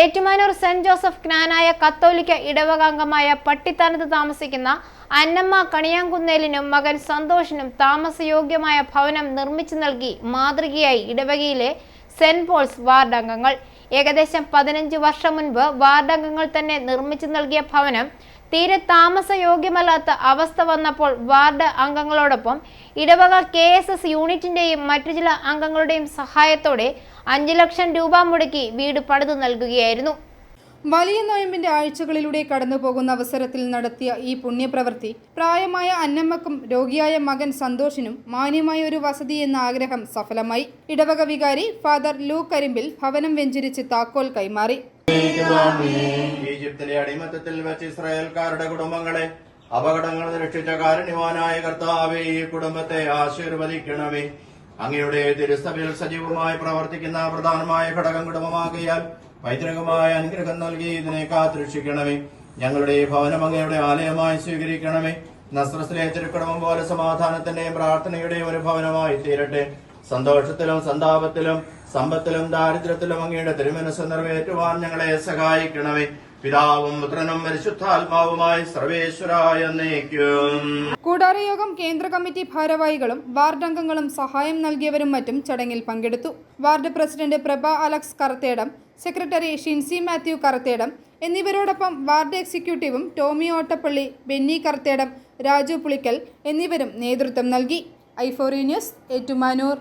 Ettumanoor saint Joseph ജ്ഞാനായ കത്തോലിക്ക ഇടവകാംഗമായ പട്ടിത്താനത്ത് താമസിക്കുന്ന അന്നമ്മ കണിയാങ്കുന്നേലിനും മകൻ സന്തോഷിനും താമസയോഗ്യമായ ഭവനം നിർമ്മിച്ചു നൽകി മാതൃകയായി ഇടവകയിലെ സെന്റ് പോൾസ് വാർഡ് അംഗങ്ങൾ. ഏകദേശം 15 വർഷം മുൻപ് വാർഡ് അംഗങ്ങൾ തന്നെ നിർമ്മിച്ചു നൽകിയ ഭവനം തീരെ താമസയോഗ്യമല്ലാത്ത അവസ്ഥ വന്നപ്പോൾ വാർഡ് അംഗങ്ങളോടൊപ്പം ഇടവക KSS യൂണിറ്റിന്റെയും മറ്റു ചില അംഗങ്ങളുടെയും സഹായത്തോടെ 5 ലക്ഷം രൂപ മുടക്കി വീട് പണിതു നൽകുകയായിരുന്നു. വലിയ നോയമ്പിന്റെ ആഴ്ചകളിലൂടെ കടന്നുപോകുന്ന അവസരത്തിൽ നടത്തിയ ഈ പുണ്യപ്രവൃത്തി പ്രായമായ അന്നമ്മക്കും രോഗിയായ മകൻ സന്തോഷിനും മാന്യമായ ഒരു വസതി എന്ന ആഗ്രഹം സഫലമായി. ഇടവക വികാരി ഫാദർ ലൂ കരിമ്പിൽ ഭവനം വെഞ്ചരിച്ച് താക്കോൽ കൈമാറി. ഈജിപ്തിലെ അടിമത്തത്തിൽ വെച്ച് ഇസ്രായേൽക്കാരുടെ കുടുംബങ്ങളെ അപകടങ്ങൾ രക്ഷിച്ച കാരുണ്യവാനായ കർത്താവേ, ഈ കുടുംബത്തെ ആശീർവദിക്കണമേ. അങ്ങയുടെ തിരുസഭയിൽ സജീവമായി പ്രവർത്തിക്കുന്ന പ്രധാനമായ ഘടകം കുടുംബമാകിയാൽ പൈതൃകമായ അനുഗ്രഹം നൽകി ഇതിനെ കാത്തുരക്ഷിക്കണമേ. ഞങ്ങളുടെ ഭവനം അങ്ങയുടെ ആലയമായി സ്വീകരിക്കണമേ. നസ്രത്തിലെ തിരുക്കുടുംബം പോലെ സമാധാനത്തിന്റെയും പ്രാർത്ഥനയുടെയും ഒരു ഭവനമായി തീരട്ടെ. സന്തോഷത്തിലും സന്താപത്തിലും സമ്പത്തിലും ദാരിദ്ര്യത്തിലും അങ്ങയുടെ തിരുമനസ് നിറവേറ്റുവാൻ ഞങ്ങളെ സഹായിക്കണമേ. പിതാവും പുത്രനും പരിശുദ്ധാത്മാവുമായി സർവേശ്വരായ എന്നേക്കും. കൂടാരയോഗം കേന്ദ്ര കമ്മിറ്റി ഭാരവാഹികളും വാർഡ് അംഗങ്ങളും സഹായം നൽകിയവരും മറ്റും ചടങ്ങിൽ പങ്കെടുത്തു. വാർഡ് പ്രസിഡന്റ് പ്രഭ അലക്സ് കറത്തേടം, സെക്രട്ടറി ഷിൻസി മാത്യു കറത്തേടം എന്നിവരോടൊപ്പം വാർഡ് എക്സിക്യൂട്ടീവും ടോമി ഓട്ടപ്പള്ളി, ബെന്നി കറത്തേടം, രാജു പുളിക്കൽ എന്നിവരും നേതൃത്വം നൽകി. i4 news, Ettumanoor.